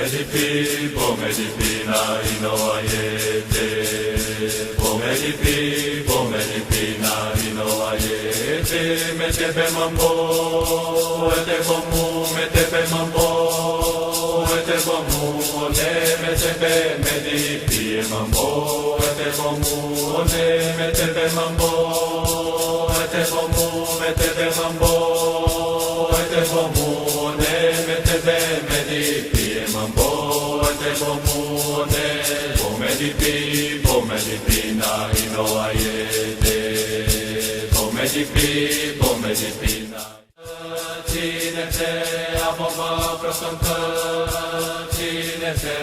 pomedipi na inoayete, pomedipi na inoayete, metepe mambo, metepe mambo, metepe medipi mambo, metepe mambo, metepe mambo, metepe medipi mambo, pomedipi na inoayete, pomedipi na tinete aboma prasanka, tinete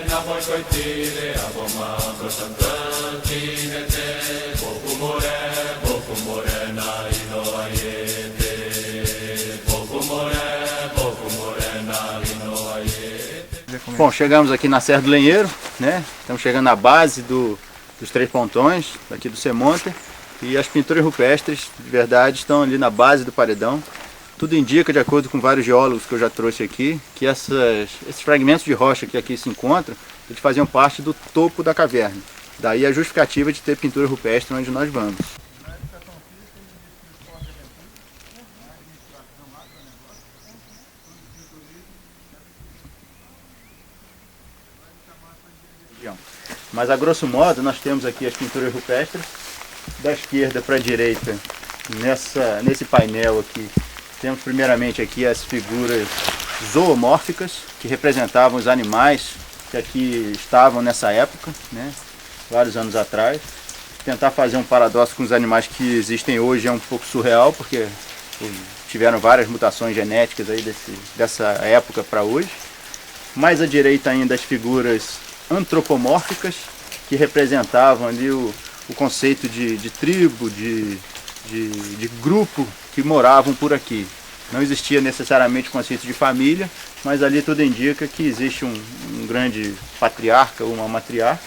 na moikoitire aboma prasanka, tinete bokumore na inoayete, bokumore na inoayete. Bom, chegamos aqui na Serra do Lenheiro, né? Estamos chegando na base dos Três Pontões, aqui do Semonte, e as pinturas rupestres, de verdade, estão ali na base do paredão. Tudo indica, de acordo com vários geólogos que eu já trouxe aqui, que esses fragmentos de rocha que aqui se encontram, eles faziam parte do topo da caverna. Daí a justificativa de ter pintura rupestre onde nós vamos. Mas a grosso modo nós temos aqui as pinturas rupestres, da esquerda para a direita, nesse painel aqui, temos primeiramente aqui as figuras zoomórficas, que representavam os animais que aqui estavam nessa época, né, vários anos atrás. Tentar fazer um paradoxo com os animais que existem hoje é um pouco surreal, porque tiveram várias mutações genéticas aí dessa época para hoje. Mais à direita ainda as figuras antropomórficas, que representavam ali o conceito de tribo, de grupo que moravam por aqui. Não existia necessariamente o conceito de família, mas ali tudo indica que existe um grande patriarca ou uma matriarca,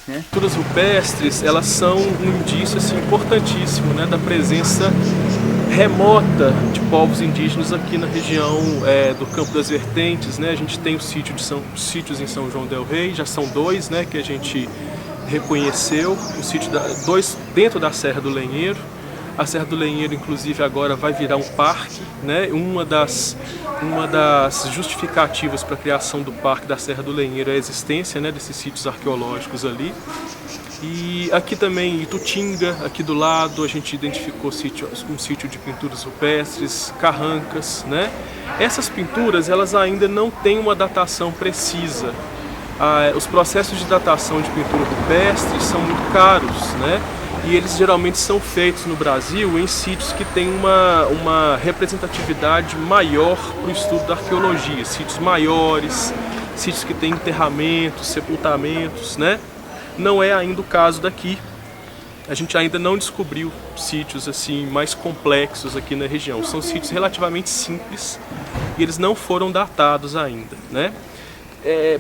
né? Pinturas rupestres, elas são um indício assim, importantíssimo, né, da presença remota de povos indígenas aqui na região do Campo das Vertentes, né? A gente tem os sítios em São João del Rei, já são dois, né, que a gente reconheceu, dois dentro da Serra do Lenheiro. A Serra do Lenheiro, inclusive, agora vai virar um parque, né? Uma das justificativas para a criação do Parque da Serra do Lenheiro é a existência, né, desses sítios arqueológicos ali. E aqui também, em Itutinga, aqui do lado, a gente identificou um sítio de pinturas rupestres, carrancas, né? Essas pinturas, elas ainda não têm uma datação precisa. Os processos de datação de pintura rupestre são muito caros, né? E eles geralmente são feitos no Brasil em sítios que têm uma representatividade maior para o estudo da arqueologia, sítios maiores, sítios que têm enterramentos, sepultamentos, né? Não é ainda o caso daqui. A gente ainda não descobriu sítios assim mais complexos aqui na região. São sítios relativamente simples e eles não foram datados ainda, né?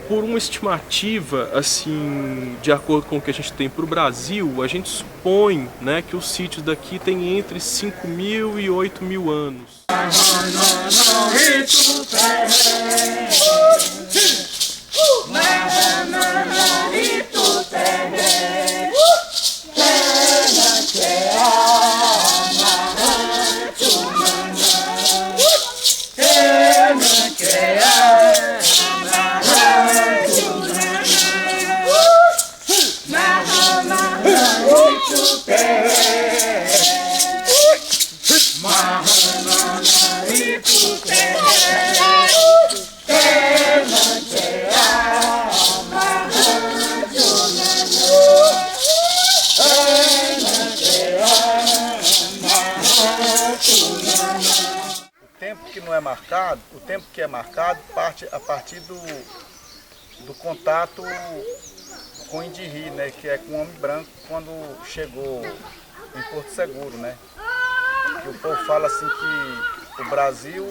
Por uma estimativa, assim, de acordo com o que a gente tem para o Brasil, a gente supõe, né, que os sítios daqui têm entre 5.000 e 8.000 anos. O tempo que é marcado parte a partir do contato com o Indirri, né, que é com o homem branco quando chegou em Porto Seguro, né? Que o povo fala assim que o Brasil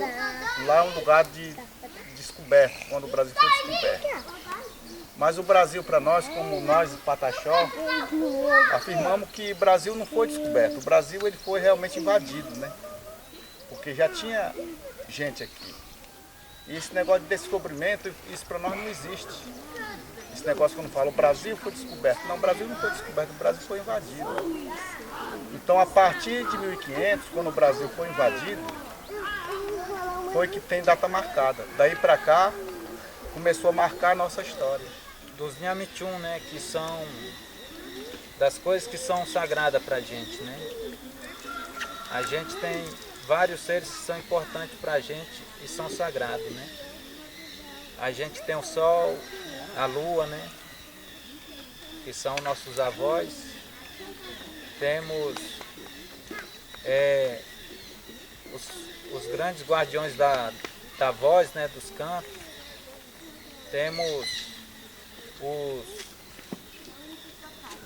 lá é um lugar de descoberto, quando o Brasil foi descoberto. Mas o Brasil para nós, como nós de Pataxó, afirmamos que o Brasil não foi descoberto. O Brasil ele foi realmente invadido, né? Porque já tinha gente aqui. E esse negócio de descobrimento, isso para nós não existe. Esse negócio quando fala o Brasil foi descoberto. Não, o Brasil não foi descoberto, o Brasil foi invadido. Então a partir de 1500, quando o Brasil foi invadido, foi que tem data marcada. Daí para cá, começou a marcar a nossa história. Dos Nhamichum, né, que são das coisas que são sagradas pra gente, né? A gente tem vários seres que são importantes pra gente e são sagrados, né? A gente tem o sol, a lua, né, que são nossos avós. Temos os grandes guardiões da voz, né, dos cantos. Temos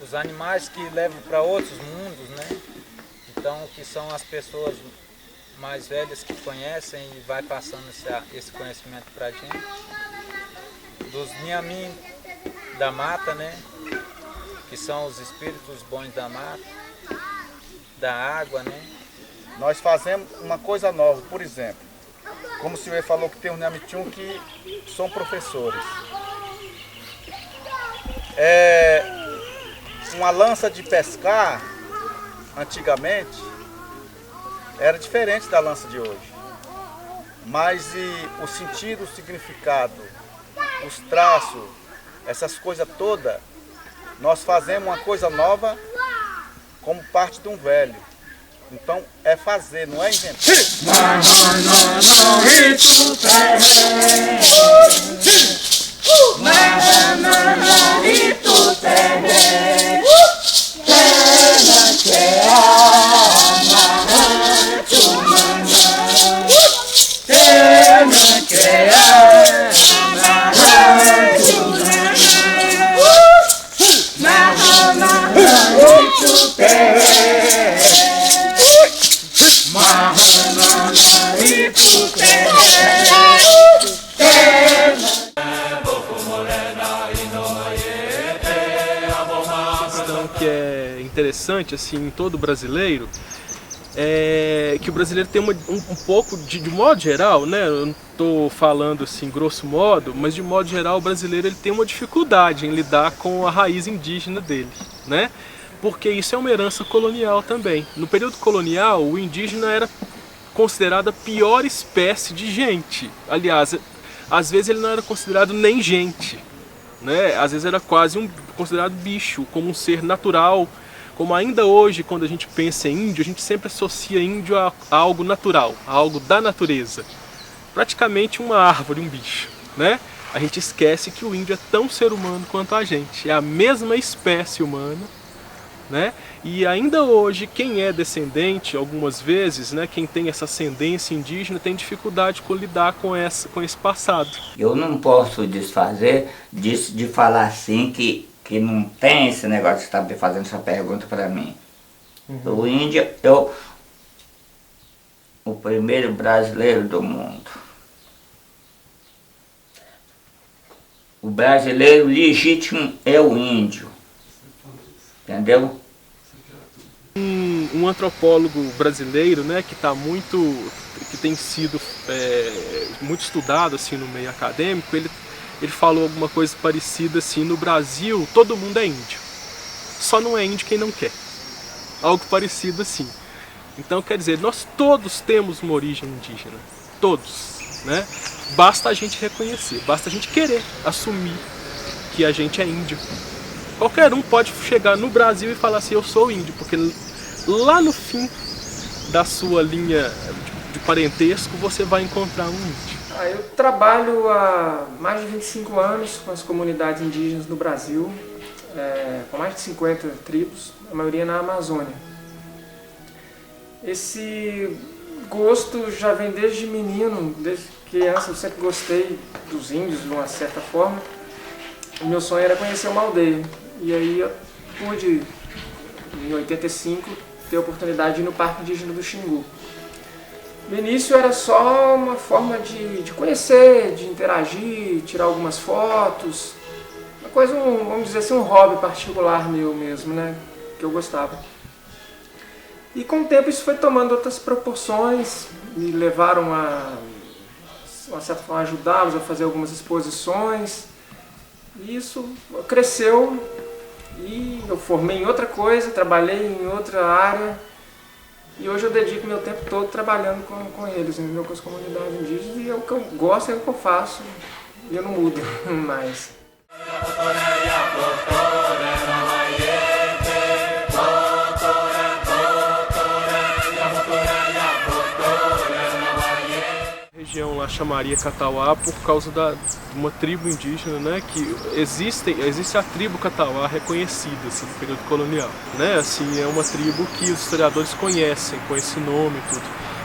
os animais que levam para outros mundos, né? Então, que são as pessoas mais velhas que conhecem e vai passando esse conhecimento para a gente. Dos Nhamin da mata, né? Que são os espíritos bons da mata, da água, né? Nós fazemos uma coisa nova, por exemplo, como o senhor falou que tem os Nhamichum que são professores. Uma lança de pescar, antigamente, era diferente da lança de hoje. Mas o sentido, o significado, os traços, essas coisas todas, nós fazemos uma coisa nova como parte de um velho. Então é fazer, não é inventar. Que é interessante assim em todo brasileiro é que o brasileiro tem um pouco de modo geral, né? Eu não estou falando assim grosso modo, mas de modo geral o brasileiro ele tem uma dificuldade em lidar com a raiz indígena dele, né? Porque isso é uma herança colonial também. No período colonial o indígena era considerado a pior espécie de gente. Aliás, às vezes ele não era considerado nem gente, né? Às vezes era quase considerado bicho, como um ser natural, como ainda hoje quando a gente pensa em índio, a gente sempre associa índio a algo natural, a algo da natureza, praticamente uma árvore, um bicho, né? A gente esquece que o índio é tão ser humano quanto a gente, é a mesma espécie humana, né? E ainda hoje quem é descendente, algumas vezes, né, quem tem essa ascendência indígena tem dificuldade com lidar com esse passado. Eu não posso desfazer disso de falar assim que não tem esse negócio de estar fazendo essa pergunta para mim. Uhum. O índio é o primeiro brasileiro do mundo. O brasileiro legítimo é o índio. Entendeu? Um antropólogo brasileiro, né, que tem sido muito estudado assim no meio acadêmico, ele falou alguma coisa parecida assim: no Brasil todo mundo é índio, só não é índio quem não quer. Algo parecido assim. Então quer dizer, nós todos temos uma origem indígena, todos, né? Basta a gente reconhecer, basta a gente querer assumir que a gente é índio. Qualquer um pode chegar no Brasil e falar assim: eu sou índio, porque lá no fim da sua linha de parentesco você vai encontrar um índio. Eu trabalho há mais de 25 anos com as comunidades indígenas no Brasil, com mais de 50 tribos, a maioria na Amazônia. Esse gosto já vem desde menino, desde criança eu sempre gostei dos índios de uma certa forma. O meu sonho era conhecer uma aldeia. E aí eu pude, em 85, ter a oportunidade de ir no Parque Indígena do Xingu. No início era só uma forma de conhecer, de interagir, tirar algumas fotos. Uma coisa, vamos dizer assim, um hobby particular meu mesmo, né? Que eu gostava. E com o tempo isso foi tomando outras proporções, me levaram a de uma certa forma, ajudá-los a fazer algumas exposições. E isso cresceu e eu formei em outra coisa, trabalhei em outra área. E hoje eu dedico meu tempo todo trabalhando com eles, entendeu? Com as comunidades indígenas. E é o que eu gosto, é o que eu faço. E eu não mudo mais. A região lá chamaria Catauá por causa de uma tribo indígena, né, que existe a tribo Catauá reconhecida assim, no período colonial, né, assim, é uma tribo que os historiadores conhecem com esse nome e tudo,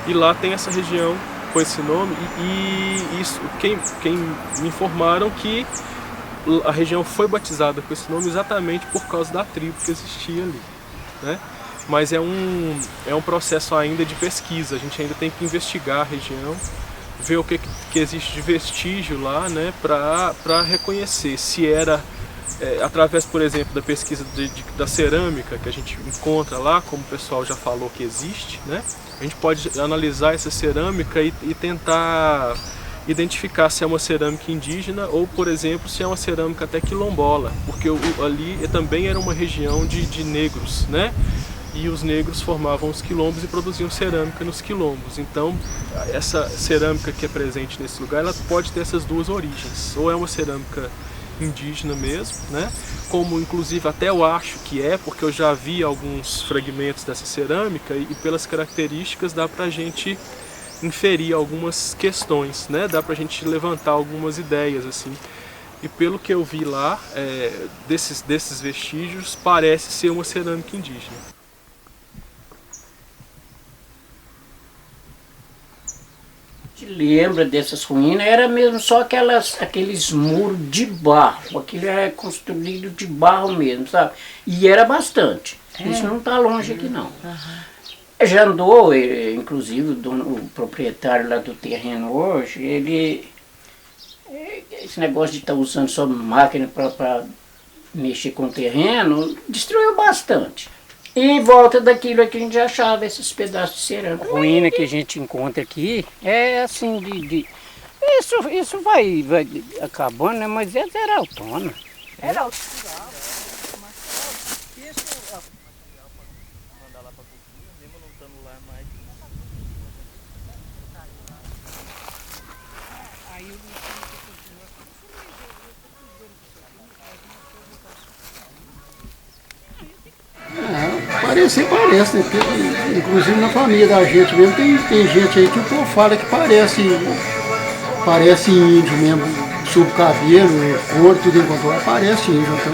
e lá tem essa região com esse nome e isso, quem me informaram que a região foi batizada com esse nome exatamente por causa da tribo que existia ali, né, mas é um processo ainda de pesquisa, a gente ainda tem que investigar a região, ver o que existe de vestígio lá, né, para reconhecer se era, através, por exemplo, da pesquisa da cerâmica que a gente encontra lá, como o pessoal já falou que existe, né, a gente pode analisar essa cerâmica e tentar identificar se é uma cerâmica indígena ou, por exemplo, se é uma cerâmica até quilombola, porque ali também era uma região de negros, né? E os negros formavam os quilombos e produziam cerâmica nos quilombos. Então, essa cerâmica que é presente nesse lugar, ela pode ter essas duas origens. Ou é uma cerâmica indígena mesmo, né? Como inclusive até eu acho que é, porque eu já vi alguns fragmentos dessa cerâmica e pelas características dá pra gente inferir algumas questões, né? Dá pra gente levantar algumas ideias, assim. E pelo que eu vi lá, desses vestígios, parece ser uma cerâmica indígena. Lembra dessas ruínas, era mesmo só aqueles muros de barro, aquilo era construído de barro mesmo, sabe? E era bastante, isso não está longe aqui não. Já andou, inclusive o proprietário lá do terreno hoje, esse negócio de estar usando só máquina para mexer com o terreno, destruiu bastante. E em volta daquilo aqui a gente achava esses pedaços de cerâmica. A ruína que a gente encontra aqui é assim isso vai acabando, né? Mas era autônomo. Era autônomo. Parecer parece, né? Porque, inclusive na família da gente mesmo tem gente aí que o povo fala que parece índio mesmo, sob cabelo, cor, tudo enquanto lá, parece índio. Então...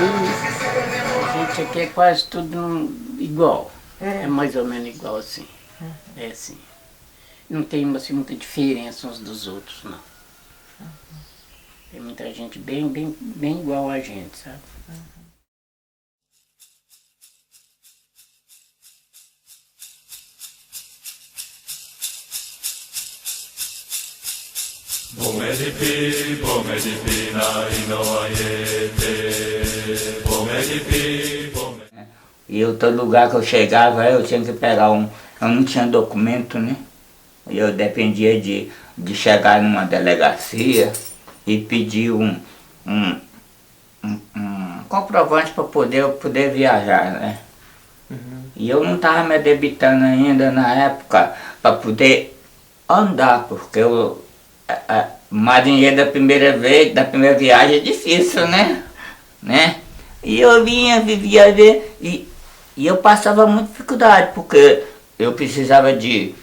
A gente aqui é quase tudo igual, é mais ou menos igual assim, é assim. Não tem assim, muita diferença uns dos outros, não. Tem muita gente bem igual a gente, sabe? Bomedipi, na inoaiete, bomedipi, E eu, todo lugar que eu chegava, eu tinha que pegar eu não tinha documento, né? Eu dependia de chegar numa delegacia e pedir um comprovante para poder viajar, né? E eu não estava me debitando ainda na época para poder andar, porque mais dinheiro da primeira viagem é difícil, né? E eu vivia ver e eu passava muita dificuldade, porque eu precisava de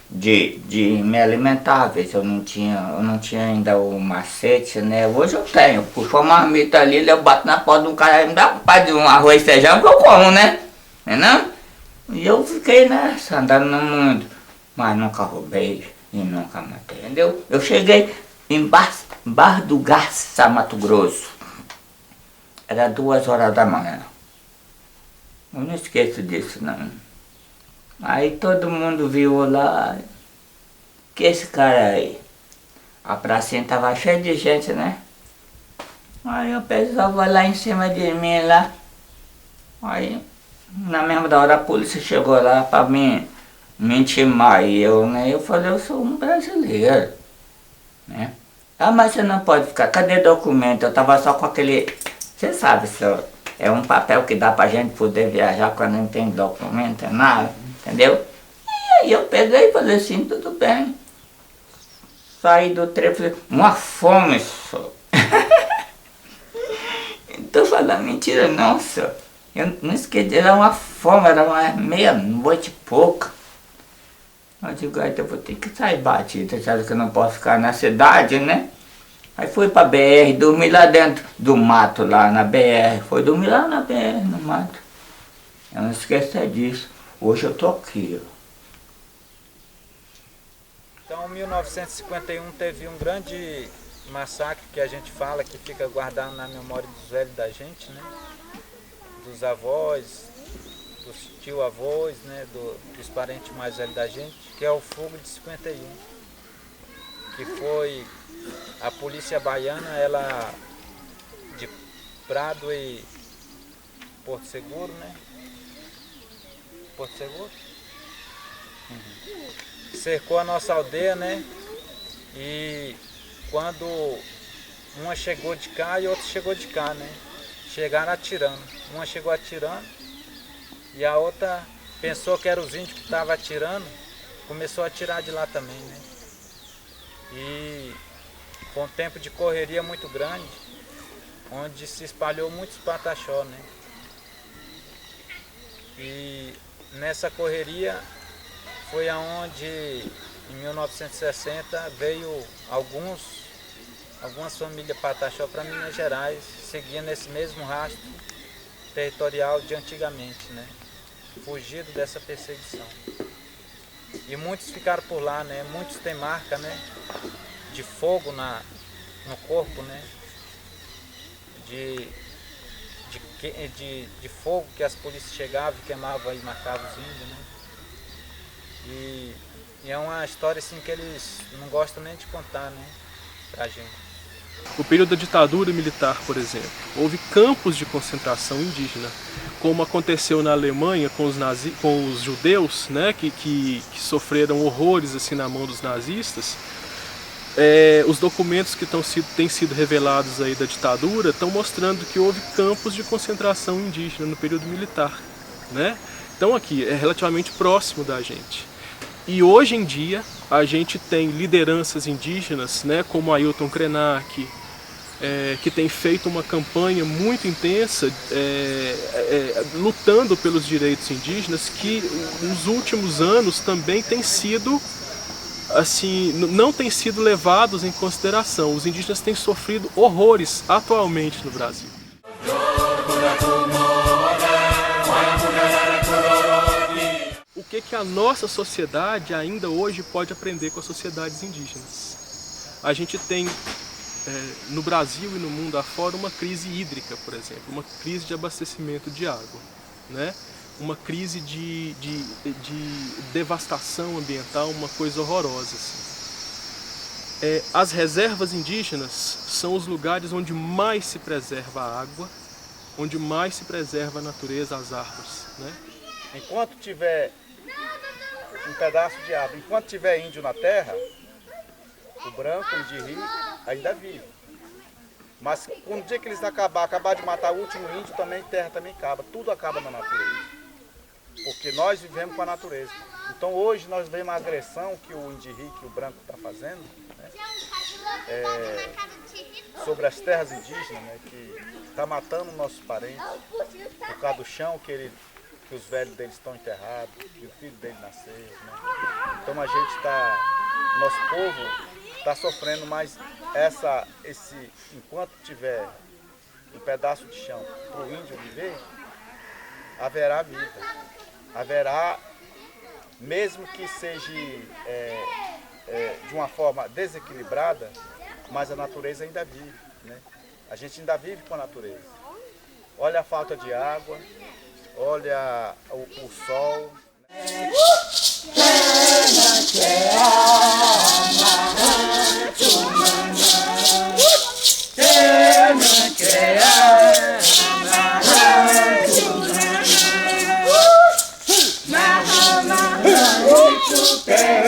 me alimentar, às vezes eu não tinha ainda o macete, né? Hoje eu tenho, puxo uma marmita ali, eu bato na porta de um cara e me dá um arroz e feijão que eu como, né? Não? E eu fiquei nessa, andando no mundo, mas nunca roubei e nunca matei, entendeu? Eu cheguei em Bar do Garça, Mato Grosso, era 2 horas da manhã, eu não esqueço disso não. Aí todo mundo viu lá, que esse cara aí, a pracinha tava cheia de gente, né? Aí o pessoal vai lá em cima de mim lá, aí na mesma hora a polícia chegou lá pra me intimar, e eu falei, eu sou um brasileiro, né? Ah, mas você não pode ficar. Cadê documento? Eu tava só com aquele... Você sabe, senhor, é um papel que dá pra gente poder viajar quando não tem documento, é nada, entendeu? E aí eu peguei e falei assim, tudo bem. Saí do trem, falei, uma fome, senhor. Não tô falando mentira não, senhor. Eu não esqueci, era uma fome, era uma meia-noite e pouca. Eu digo, aí eu vou ter que sair batido, sabe que eu não posso ficar na cidade, né? Aí fui pra BR, dormi lá dentro do mato, lá na BR. Foi dormir lá na BR, no mato. Eu não esqueço disso. Hoje eu tô aqui, ó. Então, em 1951 teve um grande massacre que a gente fala, que fica guardado na memória dos velhos da gente, né? Dos avós, dos tio-avós, né? Dos parentes mais velhos da gente, que é o fogo de 51. Que foi a polícia baiana, ela de Prado e Porto Seguro, né? Porto Seguro? Cercou a nossa aldeia, né? E quando uma chegou de cá e outra chegou de cá, né? Chegaram atirando. Uma chegou atirando e a outra pensou que era os índios que estavam atirando, começou a atirar de lá também, né? E foi um tempo de correria muito grande, onde se espalhou muitos pataxó, né? E nessa correria foi aonde, em 1960, veio algumas famílias pataxó para Minas Gerais, seguindo esse mesmo rastro territorial de antigamente, né? Fugido dessa perseguição. E muitos ficaram por lá, né? Muitos têm marca, né? De fogo no corpo, né? De fogo que as polícias chegavam e queimavam e matavam os índios, né? E é uma história assim que eles não gostam nem de contar, né? Pra gente. No período da ditadura militar, por exemplo, houve campos de concentração indígena, como aconteceu na Alemanha com os judeus, né, que sofreram horrores assim na mão dos nazistas. Os documentos que têm sido revelados aí da ditadura estão mostrando que houve campos de concentração indígena no período militar, né? Então aqui é relativamente próximo da gente. E hoje em dia a gente tem lideranças indígenas, né, como Ailton Krenak, que tem feito uma campanha muito intensa lutando pelos direitos indígenas, que nos últimos anos também tem sido assim, não têm sido levados em consideração. Os indígenas têm sofrido horrores atualmente no Brasil. O que a nossa sociedade ainda hoje pode aprender com as sociedades indígenas? A gente tem no Brasil e no mundo afora uma crise hídrica, por exemplo, uma crise de abastecimento de água, né? Uma crise de devastação ambiental, uma coisa horrorosa. Assim. As reservas indígenas são os lugares onde mais se preserva a água, onde mais se preserva a natureza, as árvores, né? Enquanto tiver um pedaço de árvore, enquanto tiver índio na terra, o branco, o indiri, ainda vive. Mas no dia que eles acabar de matar o último índio, também terra também acaba, tudo acaba na natureza. Porque nós vivemos com a natureza. Então hoje nós vemos a agressão que o indiri, que o branco está fazendo, né? Sobre as terras indígenas, né? Que está matando nossos parentes por causa do chão que os velhos deles estão enterrados, que o filho dele nasceu, né? Então a gente está, nosso povo está sofrendo, mas enquanto tiver um pedaço de chão para o índio viver, haverá vida. Haverá, mesmo que seja de uma forma desequilibrada, mas a natureza ainda vive, né? A gente ainda vive com a natureza. Olha a falta de água, olha o sol. Hey!